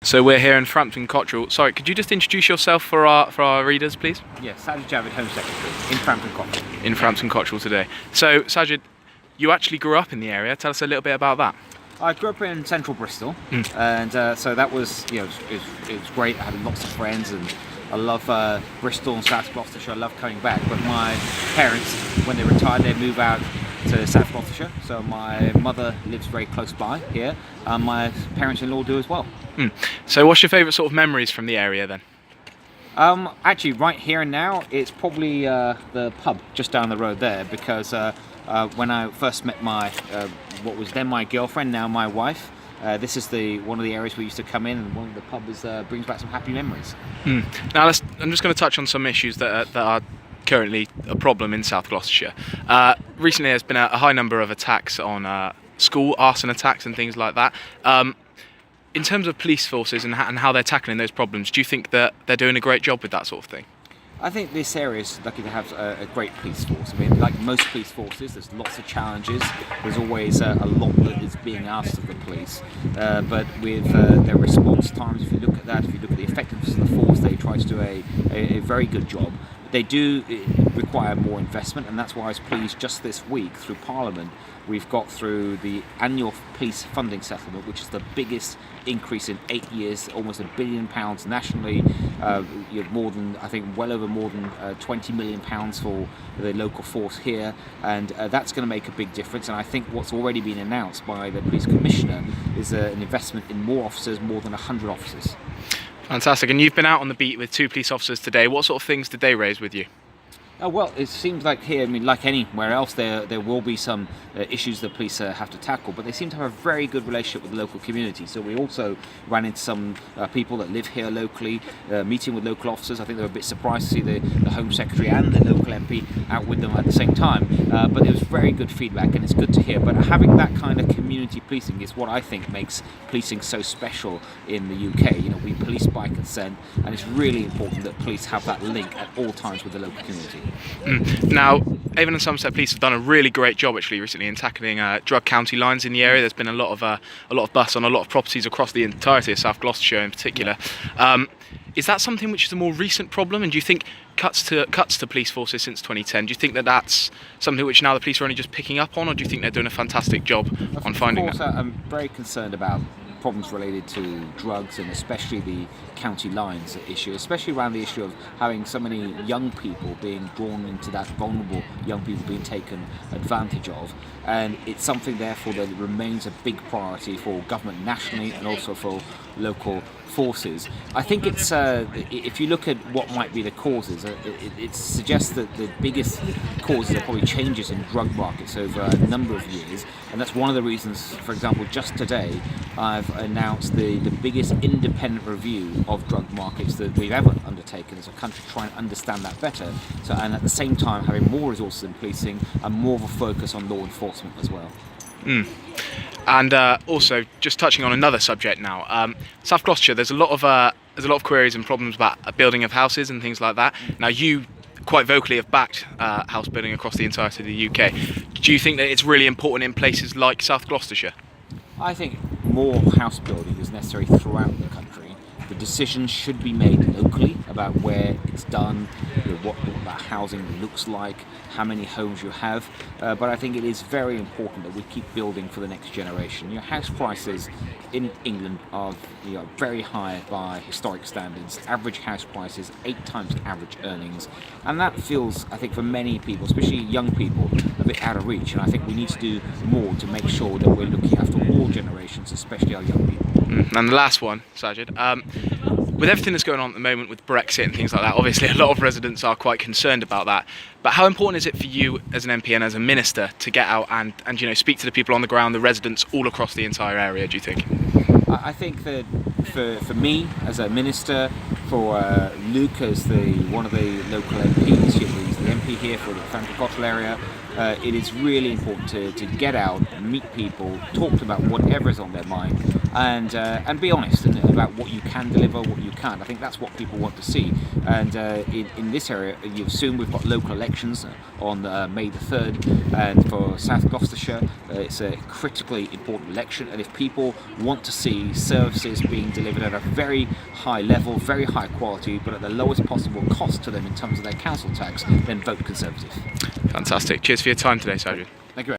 So we're here in Frampton, Cotterell. Sorry, could you just introduce yourself for our readers, please? Yes, Sajid Javid, Home Secretary in Frampton, Cotterell. In Frampton, Cotterell today. So Sajid, you actually grew up in the area. Tell us a little bit about that. I grew up in central Bristol, and so that was, it was great. I had lots of friends, and I love Bristol and South Gloucestershire. I love coming back. But my parents, when they retired, they moved out to South Gloucestershire. So my mother lives very close by here, and my parents-in-law do as well. So what's your favourite sort of memories from the area then? Actually, right here and now, it's probably the pub just down the road there, because when I first met my what was then my girlfriend, now my wife, this is one of the areas we used to come in, and one of the pubs brings back some happy memories. Now I'm just going to touch on some issues that are currently a problem in South Gloucestershire. Recently, there's been a high number of attacks on school, arson attacks, and things like that. In terms of police forces and how they're tackling those problems, do you think that they're doing a great job with that sort of thing? I think this area is lucky to have a great police force. I mean, like most police forces, there's lots of challenges. There's always a lot that is being asked of the police. But with their response times, if you look at that, if you look at the effectiveness of the force, they try to do a very good job. They do require more investment, and that's why I was pleased just this week through Parliament we've got through the annual police funding settlement, which is the biggest increase in 8 years, almost £1 billion nationally. You have more than, I think, well over more than £20 million for the local force here, and that's going to make a big difference. And I think what's already been announced by the police commissioner is an investment in more officers, more than 100 officers. Fantastic. And you've been out on the beat with 2 police officers today. What sort of things did they raise with you? Well, it seems like here, I mean, like anywhere else, there will be some issues the police have to tackle, but they seem to have a very good relationship with the local community. So we also ran into some people that live here locally, meeting with local officers. I think they were a bit surprised to see the Home Secretary and the local MP out with them at the same time, but it was very good feedback, and it's good to hear. But having that kind of community policing is what I think makes policing so special in the UK. You know, we police by consent, and it's really important that police have that link at all times with the local community. Now, Avon and Somerset Police have done a really great job actually recently in tackling drug county lines in the area. There's been a lot of bust on a lot of properties across the entirety of South Gloucestershire in particular. Is that something which is a more recent problem? And do you think cuts to police forces since 2010? Do you think that that's something which now the police are only just picking up on, or do you think they're doing a fantastic job on finding that? I'm very concerned about problems related to drugs, and especially the county lines issue, especially around the issue of having so many young people being drawn into that, vulnerable young people being taken advantage of. And it's something therefore that remains a big priority for government nationally and also for local forces. I think it's if you look at what might be the causes, it suggests that the biggest causes are probably changes in drug markets over a number of years, and that's one of the reasons. For example, just today I've announced the biggest independent review of drug markets that we've ever undertaken as a country, to try and understand that better. So, and at the same time having more resources in policing and more of a focus on law enforcement as well. And also, just touching on another subject now, South Gloucestershire, there's a lot of queries and problems about building of houses and things like that. Now, you quite vocally have backed house building across the entirety of the UK. Do you think that it's really important in places like South Gloucestershire? I think more house building is necessary throughout the country. The decisions should be made locally about where it's done, what that housing looks like, how many homes you have. But I think it is very important that we keep building for the next generation. Your house prices in England are very high by historic standards. Average house prices 8 times average earnings, and that feels, I think, for many people, especially young people, a bit out of reach. And I think we need to do more to make sure that we're looking after all generations, especially our young people. And the last one, Sajid, with everything that's going on at the moment with Brexit and things like that, obviously a lot of residents are quite concerned about that. But how important is it for you as an MP and as a minister to get out and speak to the people on the ground, the residents all across the entire area, do you think? I think that for me as a minister, for Luke as one of the local MPs, he's the MP here for the Frampton Cotterell area, it is really important to get out, meet people, talk about whatever is on their mind, and be honest about what you can deliver, what you can't. I think that's what people want to see. And in this area, you've soon we've got local elections on May the 3rd, and for South Gloucestershire, it's a critically important election. And if people want to see services being delivered at a very high level, very high quality, but at the lowest possible cost to them in terms of their council tax, then vote Conservative. Fantastic. Cheers for your time today, Sajid. Thank you.